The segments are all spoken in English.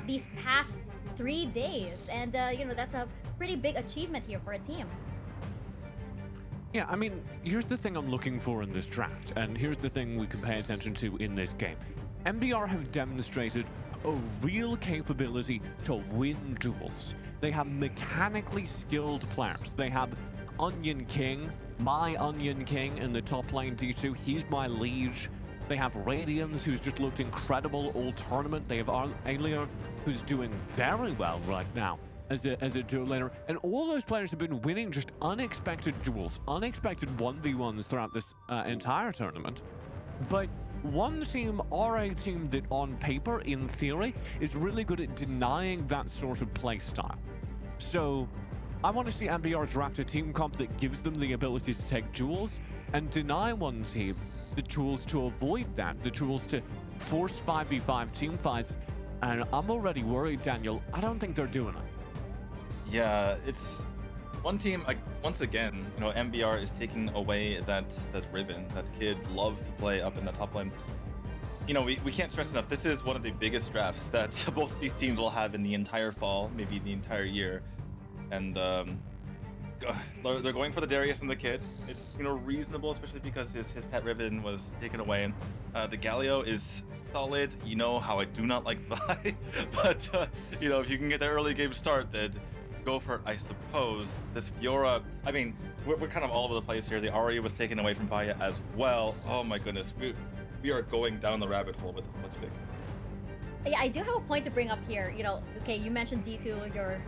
these past 3 days, and that's a pretty big achievement here for a team. Yeah, I mean, here's the thing I'm looking for in this draft, and here's the thing we can pay attention to in this game. MBR have demonstrated a real capability to win duels. They have mechanically skilled players. They have Onion King, my Onion King in the top lane D2. He's my liege. They have Radiums, who's just looked incredible all tournament. They have Alia, who's doing very well right now as a duel laner. And all those players have been winning just unexpected duels, unexpected 1v1s throughout this entire tournament. But one team, or a team that on paper, in theory, is really good at denying that sort of play style. So I want to see MBR draft a team comp that gives them the ability to take duels and deny one team the tools to avoid that, the tools to force 5v5 team fights. And I'm already worried, Daniel. I don't think they're doing it. Yeah, it's one team, like, once again, MBR is taking away that Riven. That kid loves to play up in the top lane. We can't stress enough, this is one of the biggest drafts that both these teams will have in the entire fall, maybe the entire year. And they're going for the Darius and the kid. It's reasonable, especially because his pet Riven was taken away. The Galio is solid. You know how I do not like Vi, but if you can get the early game start, then go for it, I suppose. This Fiora, I mean, we're kind of all over the place here. The Arya was taken away from Vaya as well. Oh my goodness, we are going down the rabbit hole with this Let's Pick. Yeah, I do have a point to bring up here. Okay, you mentioned D2, your,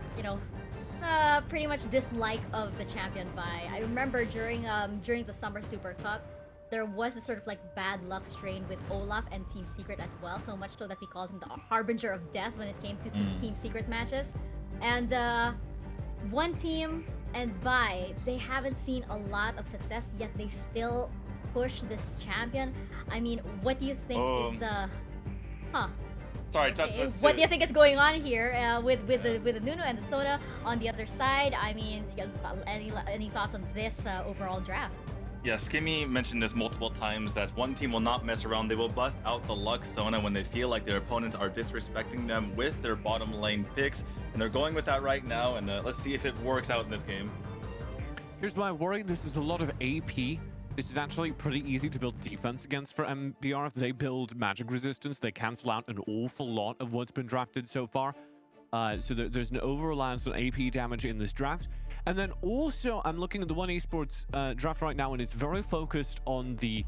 pretty much dislike of the champion Vi. I remember during the Summer Super Cup, there was a sort of like bad luck strain with Olaf and Team Secret as well, so much so that we called him the harbinger of death when it came to Team Secret matches. And one team and Vi, they haven't seen a lot of success, yet they still push this champion. I mean, what do you think is the... Sorry, okay, what do you think is going on here with the Nunu and the Soda on the other side? I mean, any thoughts on this overall draft? Yeah, Skimmy mentioned this multiple times that one team will not mess around. They will bust out the Lux Sona when they feel like their opponents are disrespecting them with their bottom lane picks. And they're going with that right now, and let's see if it works out in this game. Here's my worry. This is a lot of AP. This is actually pretty easy to build defense against for MBR. If they build magic resistance, they cancel out an awful lot of what's been drafted so far. So there's an over-reliance on AP damage in this draft. And then also, I'm looking at the One Esports draft right now, and it's very focused on the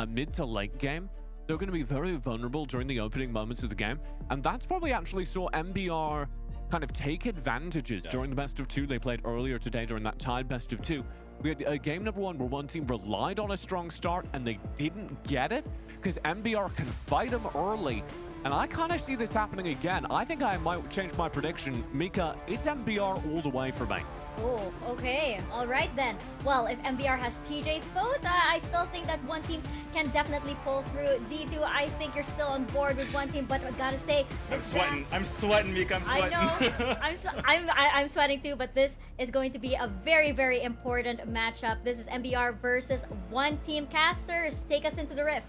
mid to late game. They're going to be very vulnerable during the opening moments of the game. And that's where we actually saw MBR kind of take advantages during the best of two they played earlier today during that tied best of two. We had game number one where one team relied on a strong start and they didn't get it because MBR can fight them early. And I kind of see this happening again. I think I might change my prediction. Mika, it's MBR all the way for me. Oh, okay. All right then. Well, if MBR has TJ's vote, I still think that one team can definitely pull through. D2, I think you're still on board with one team, but I gotta say, I'm sweating, Mika. I'm sweating. I know. I'm sweating too, but this is going to be a very, very important matchup. This is MBR versus one team. Casters, take us into the rift.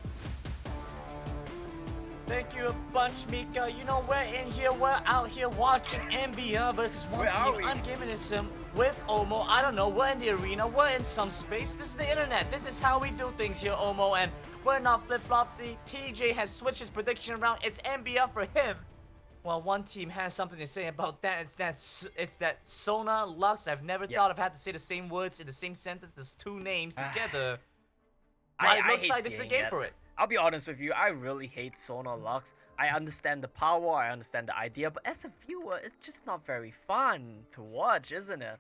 Thank you a bunch, Mika. We're in here, we're out here watching MBR versus one team Ungameism with Omo. I don't know, we're in the arena, we're in some space. This is the internet, this is how we do things here, Omo, and we're not flip-flop. The TJ has switched his prediction around. It's MBR for him. Well, one team has something to say about that. It's that Sona Lux. I've never thought I've had to say the same words in the same sentence as two names together. But it looks like this is the game for it. I'll be honest with you, I really hate Sona Lux. I understand the power, I understand the idea, but as a viewer, it's just not very fun to watch, isn't it?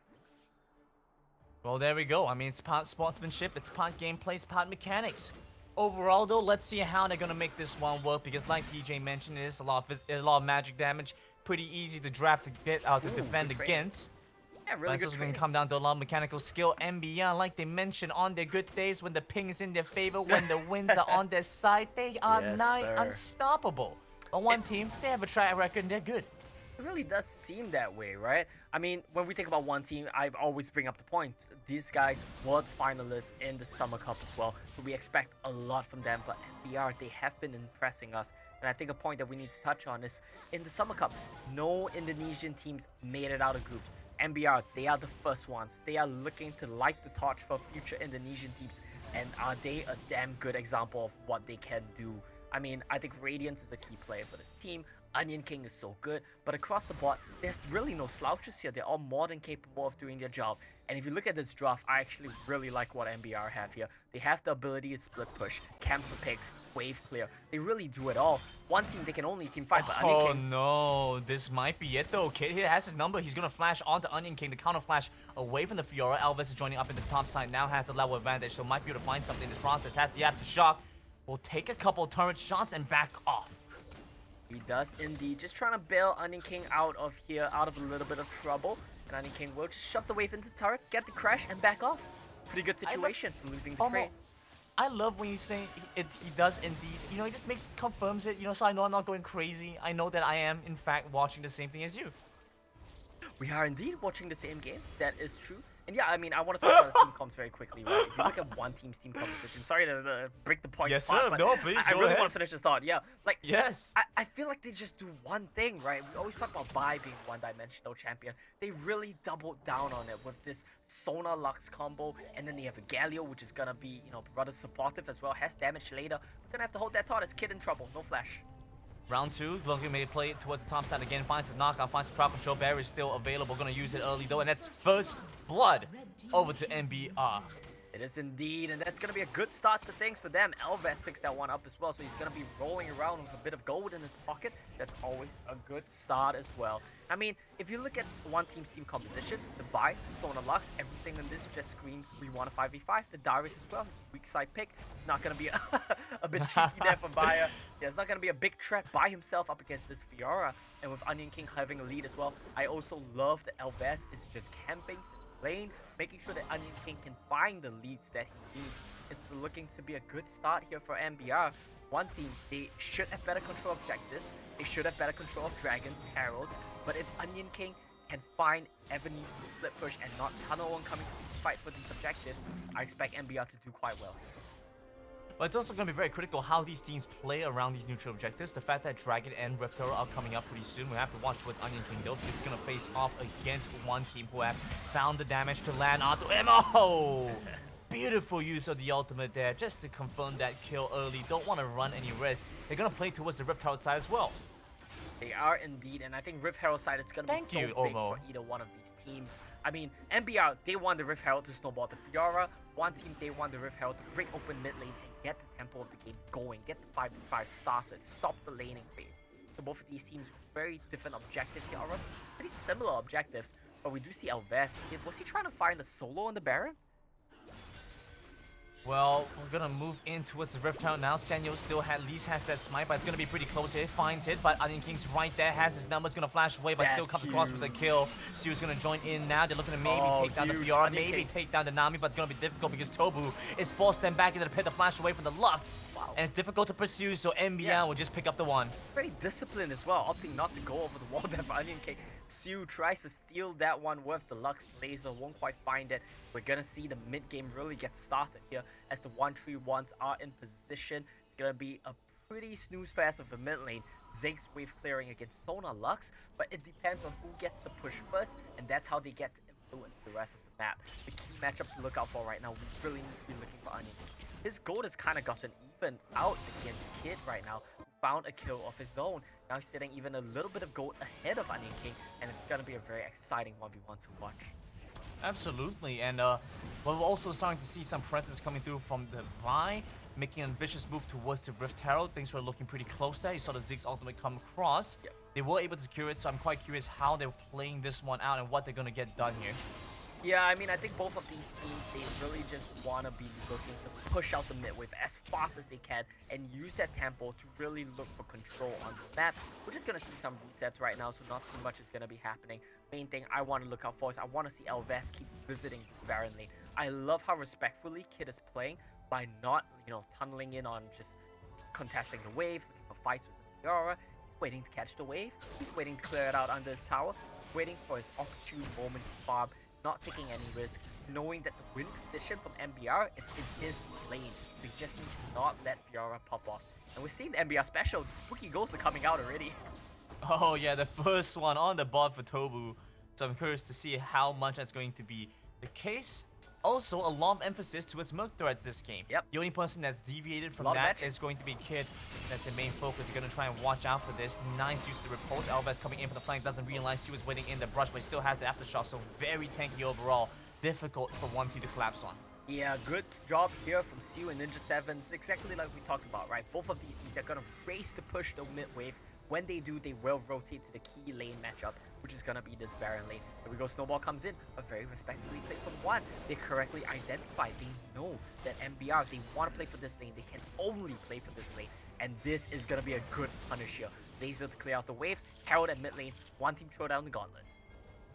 Well, there we go. I mean, it's part sportsmanship, it's part gameplay, it's part mechanics. Overall, though, let's see how they're gonna make this one work, because like TJ mentioned, it is a lot of magic damage. Pretty easy to draft to get to defend against. Yeah, really but good it's going to come down to a lot of mechanical skill. MBR, like they mentioned, on their good days, when the ping is in their favor, when the wins are on their side, they are unstoppable. On one team, they have a track record and they're good. It really does seem that way, right? I mean, when we think about one team, I always bring up the point. These guys were the finalists in the Summer Cup as well, so we expect a lot from them. But MBR, they have been impressing us And I think a point that we need to touch on is in the Summer Cup, no Indonesian teams made it out of groups. MBR, they are the first ones. They are looking to light the torch for future Indonesian teams. And are they a damn good example of what they can do? I mean, I think Radiance is a key player for this team. Onion King is so good, but across the board, there's really no slouches here. They're all more than capable of doing their job. And if you look at this draft, I actually really like what MBR have here. They have the ability to split push, camp for picks, wave clear. They really do it all. One team, they can only team fight, but Onion King... Oh no, this might be it though. Kid here has his number. He's gonna flash onto Onion King. The counter flash away from the Fiora. Elvis is joining up in the top side. Now has a level advantage, so might be able to find something in this process. Has the shock. Will take a couple turret shots and back off. He does indeed. Just trying to bail Onion King out of here, out of a little bit of trouble. And Onion King will just shove the wave into the turret, get the crash, and back off. Pretty good situation from losing the trade. I love when you say he does indeed. You know, he just confirms it, you know, so I know I'm not going crazy. I know that I am, in fact, watching the same thing as you. We are indeed watching the same game. That is true. And yeah, I mean, I want to talk about the team comps very quickly, right? If you look at one team's team composition, sorry to break the point. Yes, apart, sir. but No, please, I go really ahead. want to finish this thought. Yeah, like, yes. I feel like they just do one thing, right? We always talk about Vi being one-dimensional champion. They really doubled down on it with this Sona Lux combo, and then they have a Galio, which is gonna be, you know, rather supportive as well, has damage later. We're gonna have to hold that thought as Kid in trouble. No flash. Round 2, Logan may play it towards the top side again, finds a knockout, finds a crowd control barrier still available, gonna use it early though, and that's first blood over to MBR. It is indeed, and that's going to be a good start to things for them. Elvis picks that one up as well, so he's going to be rolling around with a bit of gold in his pocket. That's always a good start as well. I mean, if you look at one team's team composition, the Vi, the Sona Lux, everything in this just screams we want a 5v5. The Darius as well, his weak side pick. It's not going to be a bit cheeky there for Bayer. Yeah, it's not going to be a big threat by himself up against this Fiora. And with Onion King having a lead as well, I also love that Elvis is just camping lane, making sure that Onion King can find the leads that he needs. It's looking to be a good start here for MBR. One team, they should have better control of objectives, they should have better control of dragons, heralds, but if Onion King can find avenues to split push and not tunnel on coming to fight for these objectives, I expect MBR to do quite well. But it's also going to be very critical how these teams play around these neutral objectives. The fact that Dragon and Rift Hero are coming up pretty soon, we have to watch towards Onion King though. This is going to face off against one team who have found the damage to land onto him. Oh! Beautiful use of the ultimate there, just to confirm that kill early. Don't want to run any risk. They're going to play towards the Rift Herald side as well. They are indeed, and I think Rift Herald side, it's going to be so big for either one of these teams. I mean, MBR, they want the Rift Herald to snowball the Fiora. One team, they want the Rift Herald to break open mid lane and get the tempo of the game going, get the 5v5 started, stop the laning phase. So both of these teams, very different objectives here, are pretty similar objectives, but we do see Elvis. Was he trying to find a solo on the Baron? Well, we're gonna move in towards the Rift Herald now. Senyo still at least has that smite, but it's gonna be pretty close here. Finds it, but Onion King's right there, has his numbers, gonna flash away, but still comes across with a kill. Siu's gonna join in now. They're looking to maybe take down the Fiora, maybe take down the Nami, but it's gonna be difficult because Tobu is forced them back into the pit to flash away from the Lux. And it's difficult to pursue, so MBR will just pick up the one. Very disciplined as well, opting not to go over the wall there for Onion King. Siu tries to steal that one with the Lux laser, won't quite find it. We're gonna see the mid game really get started here as the 1-3-1s are in position. It's gonna be a pretty snooze fest of the mid lane. Ziggs wave clearing against Sona Lux, but it depends on who gets the push first, and that's how they get to influence the rest of the map. The key matchup to look out for right now, we really need to be looking for Onion King. His gold has kind of gotten even out against Kid right now, who found a kill of his own. Now he's sitting even a little bit of gold ahead of Onion King, and it's going to be a very exciting 1v1 to watch. Absolutely, and we're also starting to see some presence coming through from the Vi, making an ambitious move towards the Rift Herald. Things were looking pretty close there. You saw the Ziggs ultimate come across. Yep. They were able to secure it, so I'm quite curious how they're playing this one out and what they're going to get done here. Yeah, I mean, I think both of these teams, they really just want to be looking to push out the mid wave as fast as they can and use that tempo to really look for control on the map. We're just going to see some resets right now, so not too much is going to be happening. Main thing I want to look out for is I want to see Elvis keep visiting the Baron lane. I love how respectfully Kid is playing by not, you know, tunneling in on just contesting the wave, looking for fights with the Fiora. He's waiting to catch the wave. He's waiting to clear it out under his tower, waiting for his opportune moment to farm. not taking any risk, knowing that the win condition from MBR is in his lane. We just need to not let Fiora pop off. And we're seeing the MBR special. The spooky ghosts are coming out already. Oh yeah, the first one on the bot for Tobu. So I'm curious to see how much that's going to be the case. Also, a lot of emphasis towards milk threads this game. Yep. The only person that's deviated from Lot of that magic. is going to be Kid. That's the main focus. You're going to try and watch out for this. Nice use of the repulse. Alves coming in for the flank. Doesn't realize he was waiting in the brush, but he still has the aftershock. So very tanky overall. Difficult for 1T to collapse on. Yeah, good job here from Siu and Ninja 7. It's exactly like we talked about, right? Both of these teams are going to race to push the mid wave. When they do, they will rotate to the key lane matchup, which is going to be this Baron lane. Here we go, Snowball comes in, a very respectfully played from one. They correctly identify, they know that MBR, they want to play for this lane, they can only play for this lane. And this is going to be a good punish here. Laser to clear out the wave, Herald at mid lane, one team throw down the gauntlet.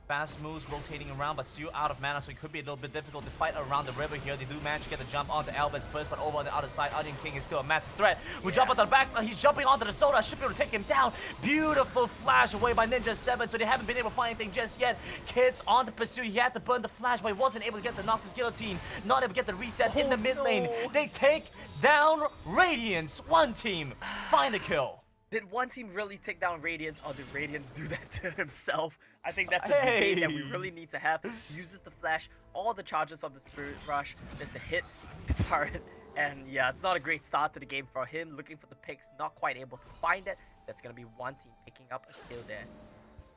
Fast moves rotating around, but Siu out of mana, so it could be a little bit difficult to fight around the river here. They do manage to get the jump onto Albus first, but over on the other side, Onion King is still a massive threat. We jump on the back, he's jumping onto the Soda, should be able to take him down. Beautiful flash away by Ninja 7, so they haven't been able to find anything just yet. Kids on the pursuit, he had to burn the flash, but he wasn't able to get the Noxus Guillotine, not able to get the reset in the mid lane. They take down Radiance. One team, find a kill. Did one team really take down Radiance, or did Radiance do that to himself? I think that's a debate that we really need to have. He uses the flash, all the charges of the Spirit Rush is to hit the turret. And yeah, it's not a great start to the game for him. Looking for the picks, not quite able to find it. That's going to be one team picking up a kill there.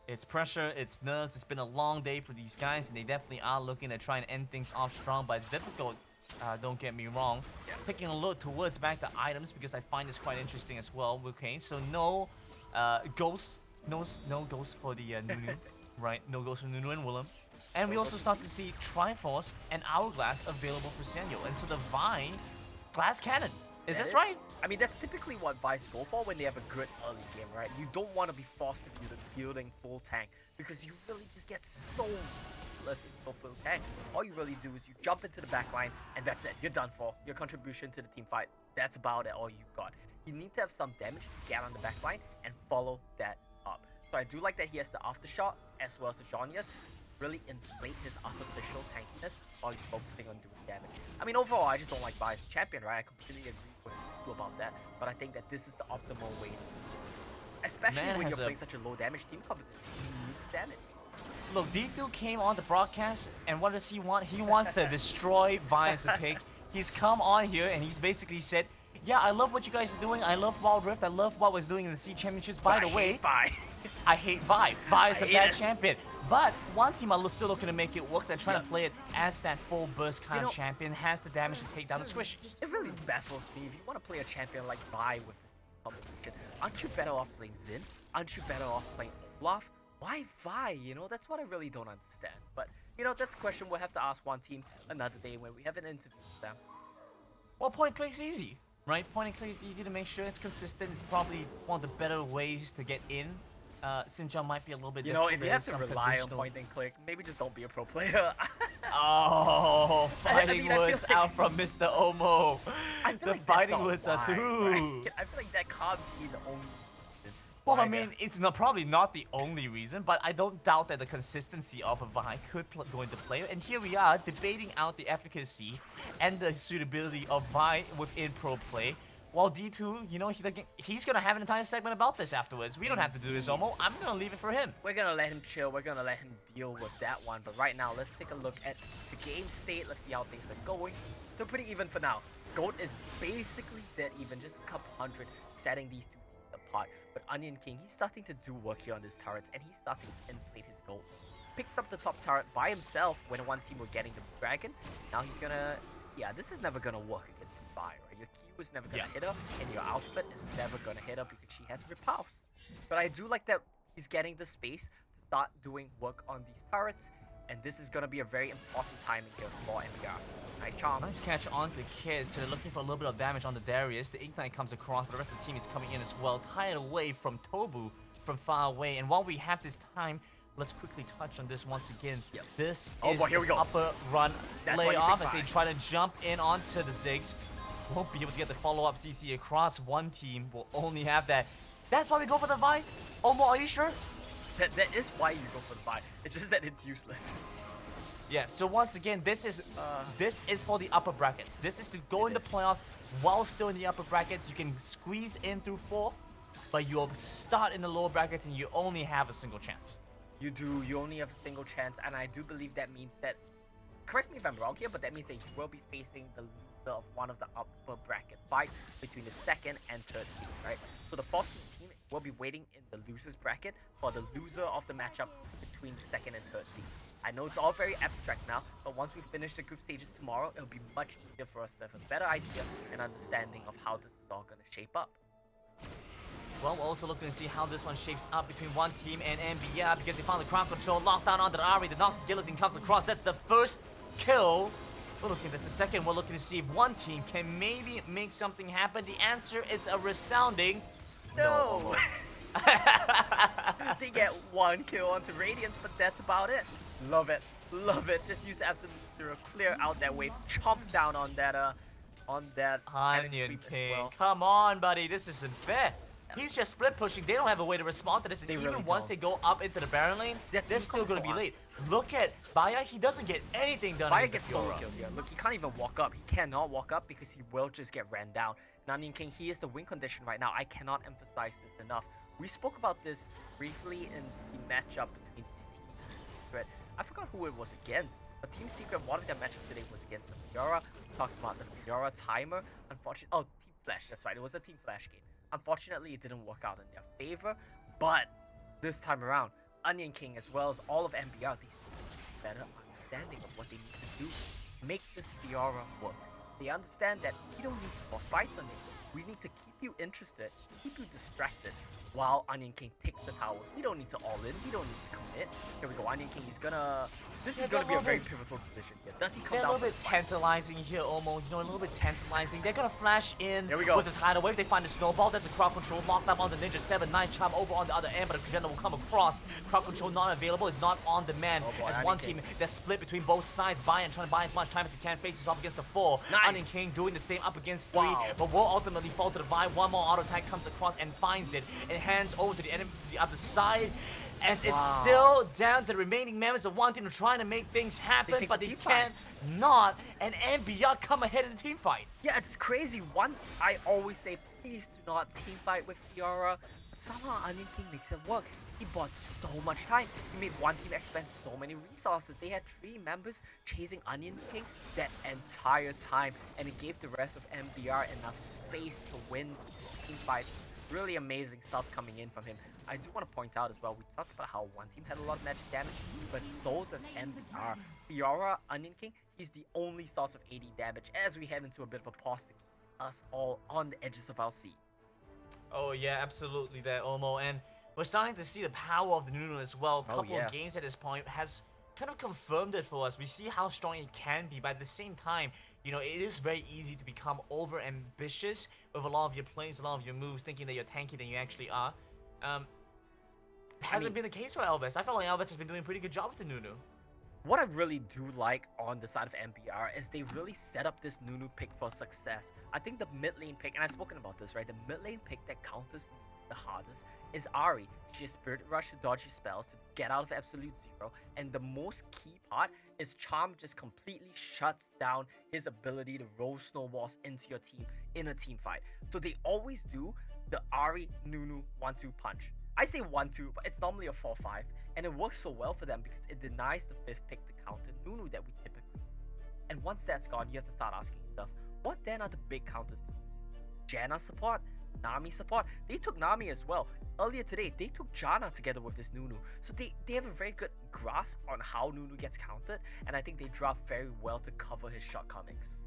It's pressure, it's nerves, it's been a long day for these guys, and they definitely are looking to try and end things off strong, but it's difficult. Don't get me wrong. Taking a look towards back the items because I find this quite interesting as well. Okay, so no ghosts, no ghosts for the Nunu, right? No ghosts for Nunu and Willem. And we also start to see Triforce and Hourglass available for Senyo. And so the Vi, Glass Cannon. Is this right? I mean, that's typically what Vice go for when they have a good early game, right? You don't want to be forced to building full tank because you really just get so useless if you go full tank. All you really do is you jump into the back line and that's it. You're done for. Your contribution to the team fight, that's about it, all you got. You need to have some damage, get on the back line, and follow that up. So I do like that he has the aftershock as well as the Zhonya's. Really inflate his artificial tankiness while he's focusing on doing damage. I mean, overall, I just don't like Vi as a champion, right? I completely agree with you about that. But I think that this is the optimal way to do it. Especially when you're playing such a low damage team composition. You need damage. Look, D2 came on the broadcast, and what does he want? He wants to destroy Vi as a pick. He's come on here, and he's basically said, yeah, I love what you guys are doing. I love Wild Rift. I love what I was doing in the Sea Championships. By the way, I hate Vi. Vi is a bad champion. But one team are still looking to make it work. They're trying to play it as that full burst kind of champion. Has the damage to take down the squishies. It really baffles me. If you want to play a champion like Vi with this combination, aren't you better off playing Xin? Aren't you better off playing Olaf? Why Vi? You know, that's what I really don't understand. But, you know, that's a question we'll have to ask one team another day when we have an interview with them. Well, point and click is easy, right? Point and click is easy to make sure it's consistent. It's probably one of the better ways to get in. Xinjiang might be a little bit difficult. You know, if you have to rely on point and click, maybe just don't be a pro player. Oh, Fighting Woods out from Mr. Omo. The like Fighting Woods are through. Right? I feel like that can't be the only reason. Well, I mean, it's probably not the only reason, but I don't doubt that the consistency of a Vi could go into play. And here we are debating out the efficacy and the suitability of Vi within pro play. While D2, you know, he's going to have an entire segment about this afterwards. We don't have to do this, Omo. I'm going to leave it for him. We're going to let him chill. We're going to let him deal with that one. But right now, let's take a look at the game state. Let's see how things are going. Still pretty even for now. Goat is basically dead even, just a couple hundred, setting these two teams apart. But Onion King, he's starting to do work here on these turrets, and he's starting to inflate his gold. Picked up the top turret by himself when one team were getting the dragon. Now he's going to... Yeah, this is never going to work against Vi, right? Your Q is never going to hit her, and your outfit is never going to hit her because she has repulsed. But I do like that he's getting the space to start doing work on these turrets, and this is going to be a very important timing here for MBR. Nice charm. Nice catch on the Kid, so they're looking for a little bit of damage on the Darius. The Ignite comes across, but the rest of the team is coming in as well. Tied away from Tobu from far away, and while we have this time, let's quickly touch on this once again. This is the upper run layoff as they try to jump in onto the Ziggs. Won't be able to get the follow-up CC across. One team will only have that. That's why we go for the Vi? Omo, are you sure? That is why you go for the Vi. It's just that it's useless. Yeah, so once again, this is for the upper brackets. This is to go in the playoffs while still in the upper brackets. You can squeeze in through 4th, but you'll start in the lower brackets and you only have a single chance. You do. You only have a single chance, and I do believe that means that. Correct me if I'm wrong here, but that means that you will be facing the loser of one of the upper bracket fights between the 2nd and 3rd seed, right? So the 4th seed team will be waiting in the losers bracket for the loser of the matchup between the 2nd and 3rd seed. I know it's all very abstract now, but once we finish the group stages tomorrow, it'll be much easier for us to have a better idea and understanding of how this is all going to shape up. Well, we're also looking to see how this one shapes up between one team and MBR because they found the crowd control locked down onto the Ari. The Noxus Guillotine comes across. That's the first kill. We're looking, that's the second. We're looking to see if one team can maybe make something happen. The answer is a resounding no. They get 1 kill onto Radiance, but that's about it. Love it. Love it. Just use Absolute Zero, clear out that wave, chomp down on that Onion as King. well. Come on, buddy. This isn't fair. He's just split pushing. They don't have a way to respond to this. And They even really once don't. they go up into the Baron lane, That they're team still going to be comes to late. Look at Baya. He doesn't get anything done. Fire against gets the solo Fiora. killed here. Look, he can't even walk up. He cannot walk up because he will just get ran down. Onion King, he is the win condition right now. I cannot emphasize this enough. We spoke about this briefly in the matchup between Team Secret. I forgot who it was against. But Team Secret, one of their matches today was against the Fiora. We talked about the Fiora timer. Unfortunately, oh, Team Flash. That's right. It was a Team Flash game. Unfortunately, it didn't work out in their favor. But this time around, Onion King, as well as all of MBR, they see a better understanding of what they need to do. Make this Fiora work. They understand that we don't need to force fights on you. We need to keep you interested, keep you distracted, while Onion King takes the tower. We don't need to all in. We don't need to commit. Here we go. Onion King is gonna. This is gonna be a very pivotal decision here. Does he come They're a down? little bit tantalizing here, Omo. You know, a little bit tantalizing. They're gonna flash in Here we go. with the tidal wave. They find the snowball. That's a crowd control locked up on the Ninja 7-9 chime over on the other end, but a Crescendo will come across. Crowd control not available. Is not on demand. Oh boy, as Onion one King. team that's split between both sides, trying to buy as much time as he can. Faces off against the 4. Nice. Onion King doing the same up against 3, Wow. but will ultimately fall to the Vi. One more auto attack comes across and finds it and hands over to the enemy to the other side. As it's Wow. still down to the remaining members of one team trying to make things happen, take but the they team fight. can't not, and MBR come ahead in the team fight. Yeah, it's crazy. I always say, please do not team fight with Fiora, but somehow Onion King makes it work. He bought so much time. He made one team expend so many resources. They had 3 members chasing Onion King that entire time, and it gave the rest of MBR enough space to win team fights. Really amazing stuff coming in from him. I do want to point out as well, we talked about how one team had a lot of magic damage, but so does MBR. Fiora, Onion King, he's the only source of AD damage as we head into a bit of a pause to keep us all on the edges of our seat. Oh yeah, absolutely there, Omo, and we're starting to see the power of the Nunu as well. A couple yeah. of games at this point has kind of confirmed it for us. We see how strong it can be, but at the same time, you know, it is very easy to become over ambitious with a lot of your plays, a lot of your moves, thinking that you're tanky than you actually are. Hasn't been the case for Elvis. I felt like Elvis has been doing a pretty good job with the Nunu. What I really do like on the side of MBR is they really set up this Nunu pick for success. I think the mid lane pick, and I've spoken about this, right? The mid lane pick that counters the hardest is Ari. She has Spirit Rush to dodge his spells, to get out of Absolute Zero, and the most key part is Charm just completely shuts down his ability to roll snowballs into your team in a team fight. So they always do the Ari Nunu 1-2 punch. I say 1-2, but it's normally a 4-5, and it works so well for them because it denies the 5th pick to counter Nunu that we typically see. And once that's gone, you have to start asking yourself, what then are the big counters to Janna support? Nami support? They took Nami as well. Earlier today, they took Janna together with this Nunu. So they have a very good grasp on how Nunu gets countered, and I think they draft very well to cover his shortcomings.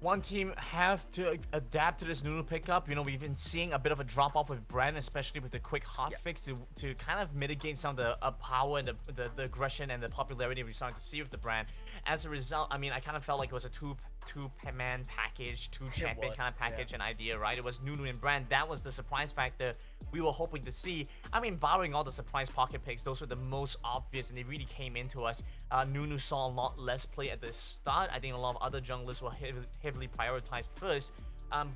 One team have to adapt to this Nunu pickup. You know, we've been seeing a bit of a drop-off with Brand, especially with the quick hotfix to kind of mitigate some of the power and the aggression and the popularity we're starting to see with the Brand. As a result, I mean, I kind of felt like it was a two-man package, two-champion kind of package and idea, right? It was Nunu and Brand. That was the surprise factor we were hoping to see. I mean, barring all the surprise pocket picks, those were the most obvious, and they really came into us. Nunu saw a lot less play at the start. I think a lot of other junglers were heavily prioritized first.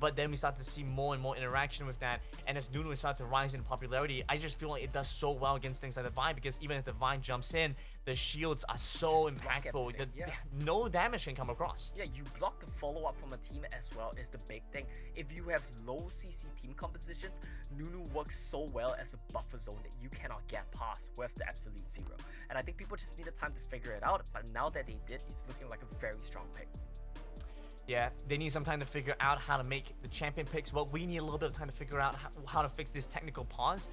But then we start to see more and more interaction with that, and as Nunu started to rise in popularity, I just feel like it does so well against things like the Vine, because even if the Vine jumps in, the shields are so Just block impactful. everything, yeah. No damage can come across. Yeah, you block the follow-up from a team as well is the big thing. If you have low CC team compositions, Nunu works so well as a buffer zone that you cannot get past with the absolute zero. And I think people just needed time to figure it out, but now that they did, he's looking like a very strong pick. Yeah, they need some time to figure out how to make the champion picks. Well, we need a little bit of time to figure out how to fix this technical pause.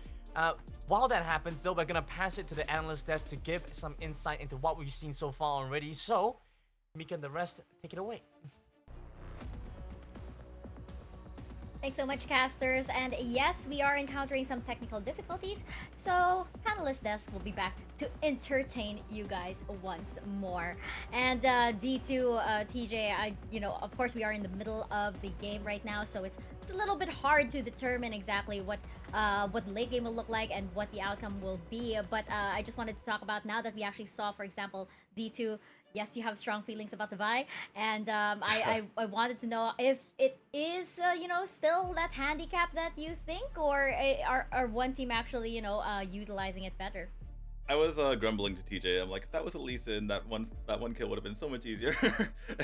While that happens, though, we're going to pass it to the analyst desk to give some insight into what we've seen so far already. So, Mika and the rest, take it away. Thanks so much, casters. And yes, we are encountering some technical difficulties, so Panelist Desk will be back to entertain you guys once more. And D2, TJ, of course, we are in the middle of the game right now, so it's a little bit hard to determine exactly what late game will look like and what the outcome will be. But I just wanted to talk about, now that we actually saw, for example, D2. Yes, you have strong feelings about the Vi, and I wanted to know if it is, still that handicap that you think, or are one team actually, utilizing it better? I was grumbling to TJ. I'm like, if that was a Lee Sin, that one kill would have been so much easier.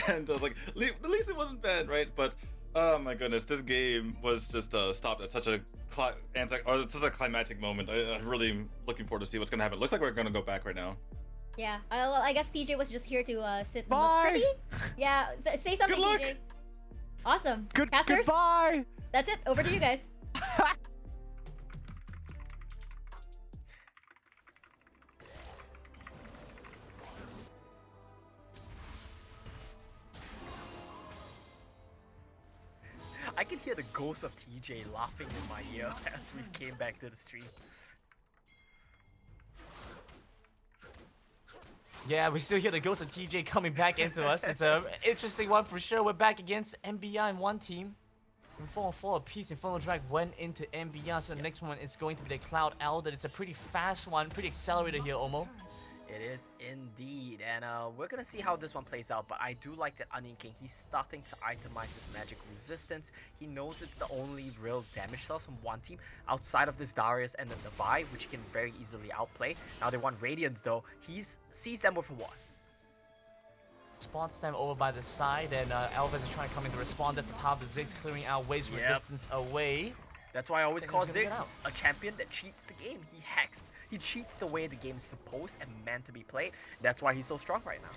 And I was like, the Lee Sin wasn't bad, right? But oh my goodness, this game was just stopped at such a such a climactic moment. I'm really looking forward to see what's gonna happen. Looks like we're gonna go back right now. Yeah, well, I guess TJ was just here to sit and look Bye. pretty. Yeah, say something, Good luck. TJ. Awesome. Good. Casters, Goodbye. that's it. Over to you guys. I can hear the ghost of TJ laughing in my ear as we came back to the stream. Yeah, we still hear the ghost of TJ coming back into us. It's an interesting one for sure. We're back against MBR in one team. In 4-4 apiece, Inferno Drag went into MBR, so the next one is going to be the Cloud Elder. It's a pretty fast one, pretty accelerated here, Omo. It is indeed, and we're gonna see how this one plays out, but I do like that Onion King, he's starting to itemize his magic resistance. He knows it's the only real damage cells from one team outside of this Darius and the Vi, which he can very easily outplay. Now they want Radiance though, he sees them with a ward. Spots them over by the side, and Elvis is trying to come in to respond. That's the power of the Ziggs clearing out ways from a distance away. That's why I always call Think he's gonna Ziggs get out. a champion that cheats the game. He hacks. He cheats the way the game is supposed and meant to be played. That's why he's so strong right now.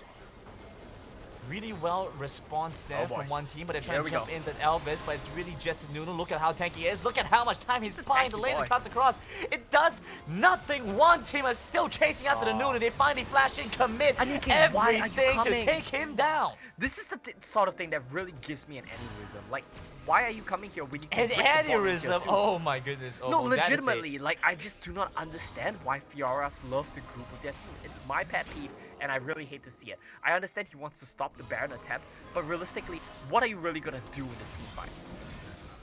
Really well response there boy. from one team, but they're Here trying we to jump go. into Elvis, but it's really just Nunu. Look at how tanky he is. Look at how much time he's buying. The tanky laser boy. comes across. It does nothing. One team is still chasing after the Nunu. They finally flash in, commit Onion King, why are you everything to coming? take him down. This is the sort of thing that really gives me an aneurysm. Like, why are you coming here when you can An break the bottom here aneurysm. too? Oh my goodness. Oh, No, that is it. legitimately, like, I just do not understand why Fioras love to group with their team. It's my pet peeve, and I really hate to see it. I understand he wants to stop the Baron attempt, but realistically, what are you really gonna do in this team fight?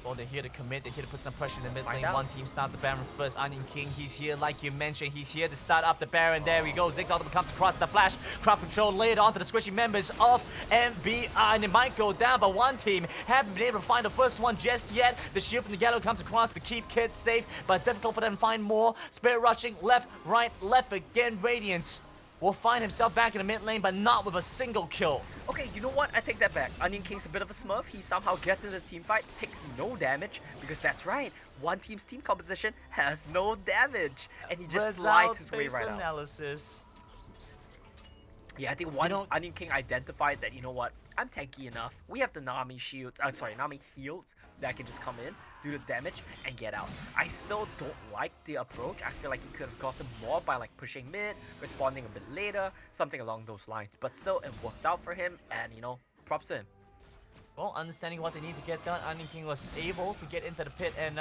Well, they're here to commit. They're here to put some pressure in the mid find lane. out. One team start the Baron first. Onion King, he's here, like you mentioned. He's here to start up the Baron. There we go. Ziggs ultimate comes across the flash. Crowd control laid onto the squishy members of MBR. And it might go down, but one team haven't been able to find the first one just yet. The shield from the yellow comes across to keep kids safe, but it's difficult for them to find more. Spirit rushing left, right, left again. Radiance will find himself back in the mid lane, but not with a single kill. Okay, you know what? I take that back. Onion King's a bit of a smurf. He somehow gets into the team fight, takes no damage, because that's right. One team's team composition has no damage, and he just slides his way right out. analysis. Yeah, I think don't- Onion King identified that, you know what, I'm tanky enough. We have the Nami shields, Nami heals that can just come in, do the damage, and get out. I still don't like the approach. I feel like he could have gotten more by like pushing mid, responding a bit later, something along those lines. But still, it worked out for him, and you know, props to him. Well, understanding what they need to get done, Onion King was able to get into the pit, and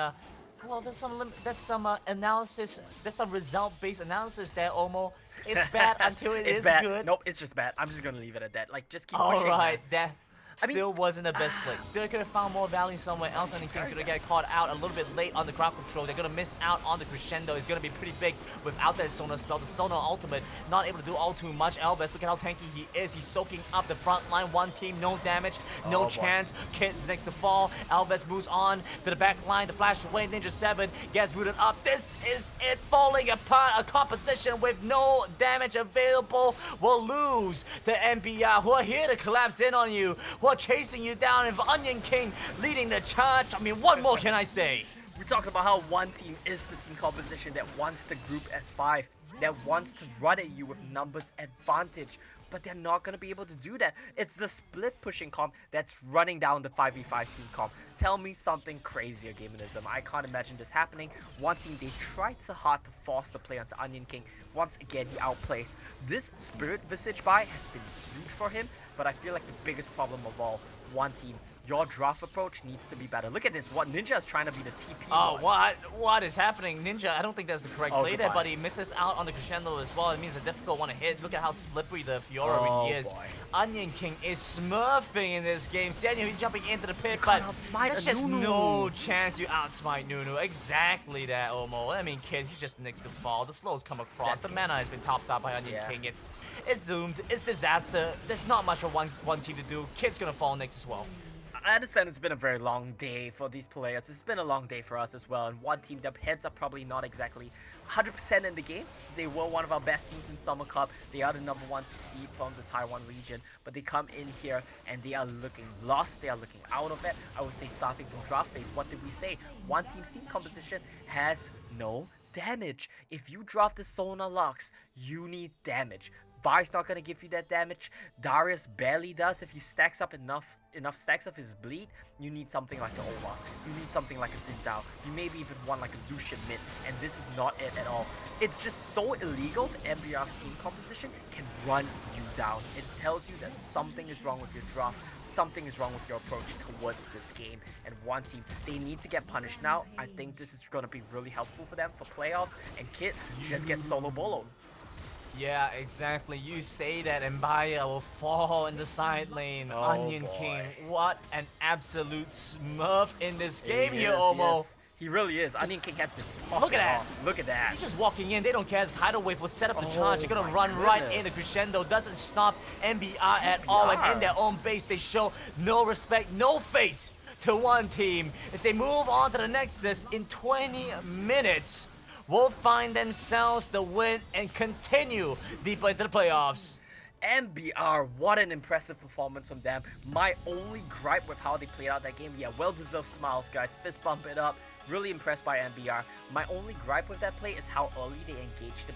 well, there's some analysis, there's some result-based analysis there, Omo. It's bad until It's is bad. good. Nope, it's just bad. I'm just gonna leave it at that. Like, just keep All pushing. right, man. still wasn't the best play. Still could have found more value somewhere else. Onion King's gonna get caught out a little bit late on the crowd control. They're gonna miss out on the crescendo. It's gonna be pretty big without that Sonar spell. The Sonar ultimate not able to do all too much. Elvis, look at how tanky he is. He's soaking up the front line. One team, no damage, no chance. Kid's next to fall. Elvis moves on to the back line to flash away. Ninja 7 gets rooted up. This is it falling apart. A composition with no damage available will lose the MBR, who are here to collapse in on you, who are chasing you down, and Onion King leading the charge. I mean, what more can I say? We talked about how one team is the team composition that wants to group as 5, that wants to run at you with numbers advantage, but they're not going to be able to do that. It's the split pushing comp that's running down the 5v5 team comp. Tell me something crazier, Gaminism. I can't imagine this happening. One team, they tried so hard to force the play onto Onion King. Once again, he outplays. This Spirit Visage buy has been huge for him, but I feel like the biggest problem of all, one team, your draft approach needs to be better. Look at this. What Ninja is trying to be the TP. Oh, what is happening? Ninja, I don't think that's the correct play there, goodbye. but he misses out on the crescendo as well. It means a difficult one to hit. Look at how slippery the Fiora really is. Boy. Onion King is smurfing in this game. Daniel, he's jumping into the pit, but can't outsmite there's a just Nunu. no chance you outsmite Nunu. Exactly that, Omo. I mean, kid, he's just next to fall. The slows come across. The mana has been topped up by Onion King. It's zoomed. It's disaster. There's not much for one team to do. Kid's gonna fall next as well. I understand it's been a very long day for these players. It's been a long day for us as well. And one team, their heads are probably not exactly 100% in the game. They were one of our best teams in Summer Cup. They are the #1 seed from the Taiwan region. But they come in here and they are looking lost. They are looking out of it. I would say starting from draft phase, what did we say? One team's team composition has no damage. If you draft the Sonar Lux, you need damage. Vi's not going to give you that damage. Darius barely does. If he stacks up enough stacks of his bleed, you need something like the Olaf. You need something like a Xin Zhao. You maybe even want like a Lucian mid, and this is not it at all. It's just so illegal that MBR's team composition can run you down. It tells you that something is wrong with your draft, something is wrong with your approach towards this game, and one team, they need to get punished now. I think this is going to be really helpful for them for playoffs, and Kid just gets solo boloed. Yeah, exactly. You say that, and Mbaya will fall in the side lane. Onion King, what an absolute smurf in this game here, Omo. He really is. Onion King has been Look at that. off. Look at that. He's just walking in. They don't care. The tidal wave will set up the charge. They're gonna run right in. The crescendo doesn't stop MBR at all. And in their own base, they show no respect, no face to one team as they move on to the Nexus in 20 minutes. Will find themselves the win and continue deeper into the playoffs. MBR, what an impressive performance from them. My only gripe with how they played out that game, yeah, well-deserved smiles, guys. Fist bump it up. Really impressed by MBR. My only gripe with that play is how early they engaged the